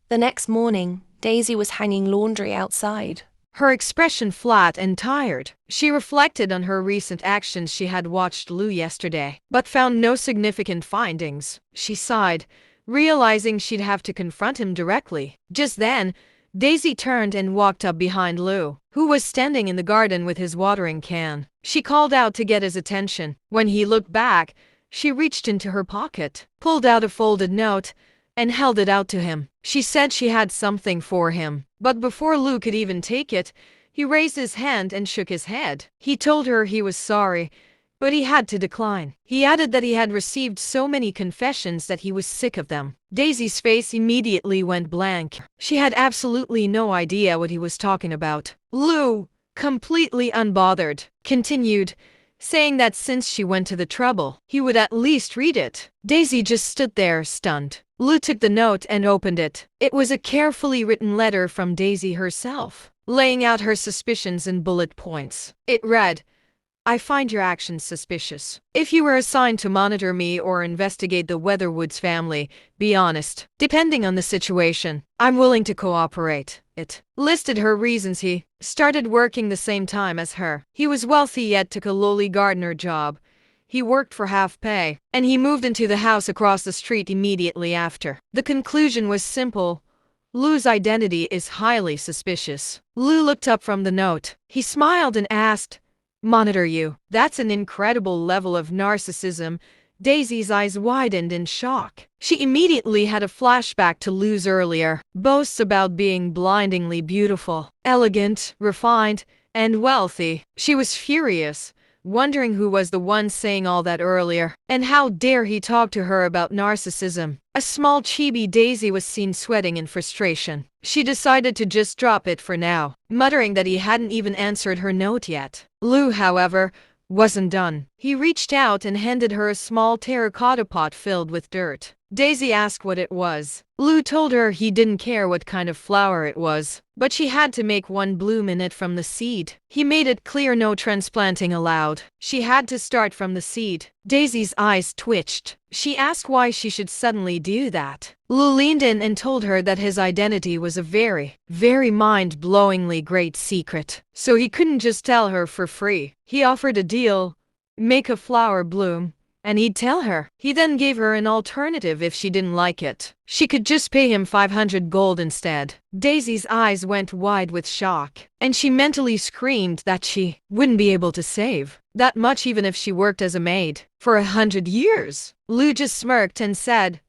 The next morning, Daisy was hanging laundry outside. Her expression flat and tired. She reflected on her recent actions. She had watched Lou yesterday, but found no significant findings. She sighed, realizing she'd have to confront him directly. Just then, Daisy turned and walked up behind Lou, who was standing in the garden with his watering can. She called out to get his attention. When he looked back, she reached into her pocket, pulled out a folded note, and held it out to him. She said she had something for him, but before Lou could even take it, he raised his hand and shook his head. He told her he was sorry, but he had to decline. He added that he had received so many confessions that he was sick of them. Daisy's face immediately went blank. She had absolutely no idea what he was talking about. Lou, completely unbothered, continued, saying that since she went to the trouble, he would at least read it. Daisy just stood there, stunned. Lou took the note and opened it. It was a carefully written letter from Daisy herself, laying out her suspicions in bullet points. It read, "I find your actions suspicious. If you were assigned to monitor me or investigate the Weatherwoods family, be honest. Depending on the situation, I'm willing to cooperate." It listed her reasons. He started working the same time as her. He was wealthy yet took a lowly gardener job. He worked for half pay, and he moved into the house across the street immediately after. The conclusion was simple. Lou's identity is highly suspicious. Lou looked up from the note. He smiled and asked, "Monitor you? That's an incredible level of narcissism." Daisy's eyes widened in shock. She immediately had a flashback to Lou's earlier boasts about being blindingly beautiful, elegant, refined, and wealthy. She was furious, wondering who was the one saying all that earlier, and how dare he talk to her about narcissism. A small chibi Daisy was seen sweating in frustration. She decided to just drop it for now, muttering that he hadn't even answered her note yet. Lou, however, wasn't done. He reached out and handed her a small terracotta pot filled with dirt. Daisy asked what it was. Lou told her he didn't care what kind of flower it was, but she had to make one bloom in it from the seed. He made it clear no transplanting allowed. She had to start from the seed. Daisy's eyes twitched. She asked why she should suddenly do that. Lou leaned in and told her that his identity was a very, very mind-blowingly great secret, so he couldn't just tell her for free. He offered a deal, make a flower bloom, and he'd tell her. He then gave her an alternative if she didn't like it. She could just pay him 500 gold instead. Daisy's eyes went wide with shock, and she mentally screamed that she wouldn't be able to save that much even if she worked as a maid for 100 years. Lou just smirked and said,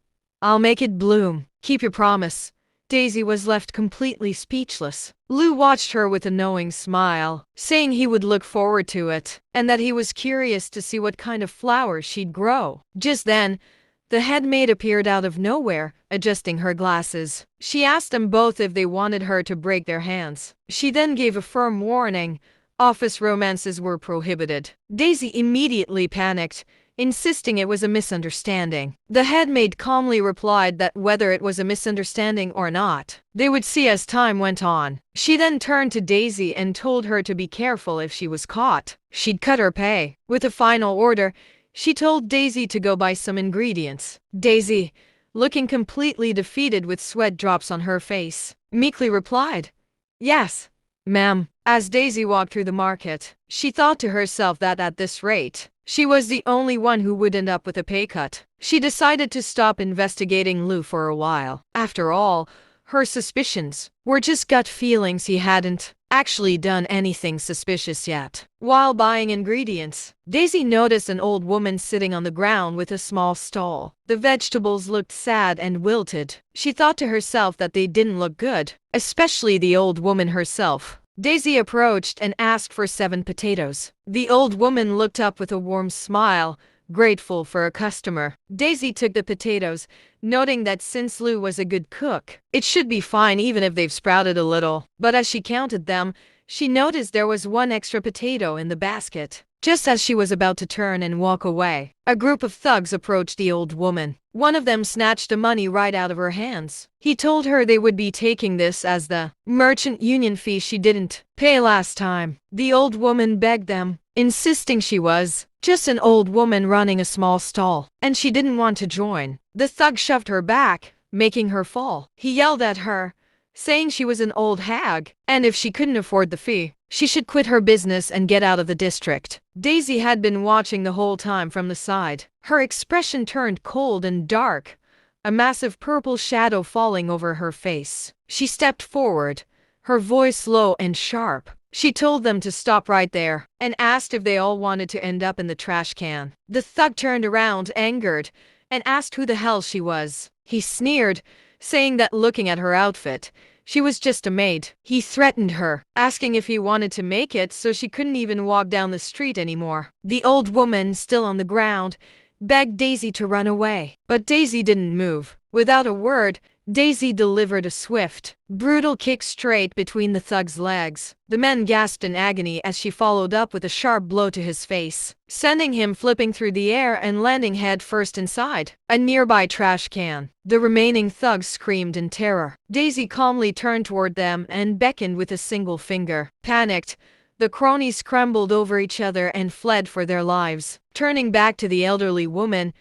"I'll make it bloom. Keep your promise." Daisy was left completely speechless. Lou watched her with a knowing smile, saying he would look forward to it, and that he was curious to see what kind of flower she'd grow. Just then, the headmaid appeared out of nowhere, adjusting her glasses. She asked them both if they wanted her to break their hands. She then gave a firm warning. Office romances were prohibited. Daisy immediately panicked, insisting it was a misunderstanding. The headmaid calmly replied that whether it was a misunderstanding or not, they would see as time went on. She then turned to Daisy and told her to be careful if she was caught. She'd cut her pay. With a final order, she told Daisy to go buy some ingredients. Daisy, looking completely defeated with sweat drops on her face, meekly replied, "Yes, ma'am." As Daisy walked through the market, she thought to herself that at this rate, she was the only one who would end up with a pay cut. She decided to stop investigating Lou for a while. After all, her suspicions were just gut feelings. He hadn't actually done anything suspicious yet. While buying ingredients, Daisy noticed an old woman sitting on the ground with a small stall. The vegetables looked sad and wilted. She thought to herself that they didn't look good, especially the old woman herself. Daisy approached and asked for 7 potatoes. The old woman looked up with a warm smile, grateful for a customer. Daisy took the potatoes, noting that since Lou was a good cook, it should be fine even if they've sprouted a little. But as she counted them, she noticed there was 1 extra potato in the basket. Just as she was about to turn and walk away, a group of thugs approached the old woman. One of them snatched the money right out of her hands. He told her they would be taking this as the merchant union fee she didn't pay last time. The old woman begged them, insisting she was just an old woman running a small stall, and she didn't want to join. The thug shoved her back, making her fall. He yelled at her, saying she was an old hag, and if she couldn't afford the fee, she should quit her business and get out of the district. Daisy had been watching the whole time from the side. Her expression turned cold and dark, a massive purple shadow falling over her face. She stepped forward, her voice low and sharp. She told them to stop right there and asked if they all wanted to end up in the trash can. The thug turned around, angered, and asked who the hell she was. He sneered, saying that looking at her outfit, she was just a maid. He threatened her, asking if he wanted to make it so she couldn't even walk down the street anymore. The old woman, still on the ground, begged Daisy to run away. But Daisy didn't move. Without a word, Daisy delivered a swift, brutal kick straight between the thug's legs. The man gasped in agony as she followed up with a sharp blow to his face, sending him flipping through the air and landing head first inside a nearby trash can. The remaining thugs screamed in terror. Daisy calmly turned toward them and beckoned with a single finger. Panicked, the cronies scrambled over each other and fled for their lives. Turning back to the elderly woman,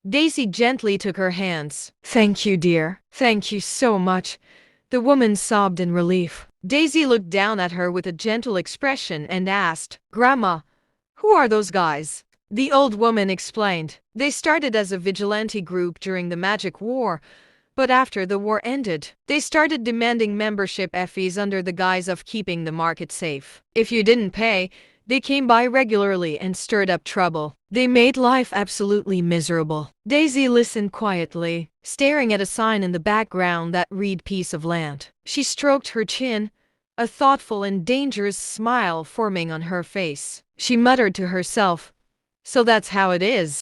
Daisy gently took her hands. "Thank you, dear. Thank you so much." The woman sobbed in relief. Daisy looked down at her with a gentle expression and asked, "Grandma, who are those guys?" The old woman explained. They started as a vigilante group during the Magic War, but after the war ended, they started demanding membership fees under the guise of keeping the market safe. If you didn't pay, they came by regularly and stirred up trouble. They made life absolutely miserable. Daisy listened quietly, staring at a sign in the background that read "Piece of Land." She stroked her chin, a thoughtful and dangerous smile forming on her face. She muttered to herself, "So that's how it is."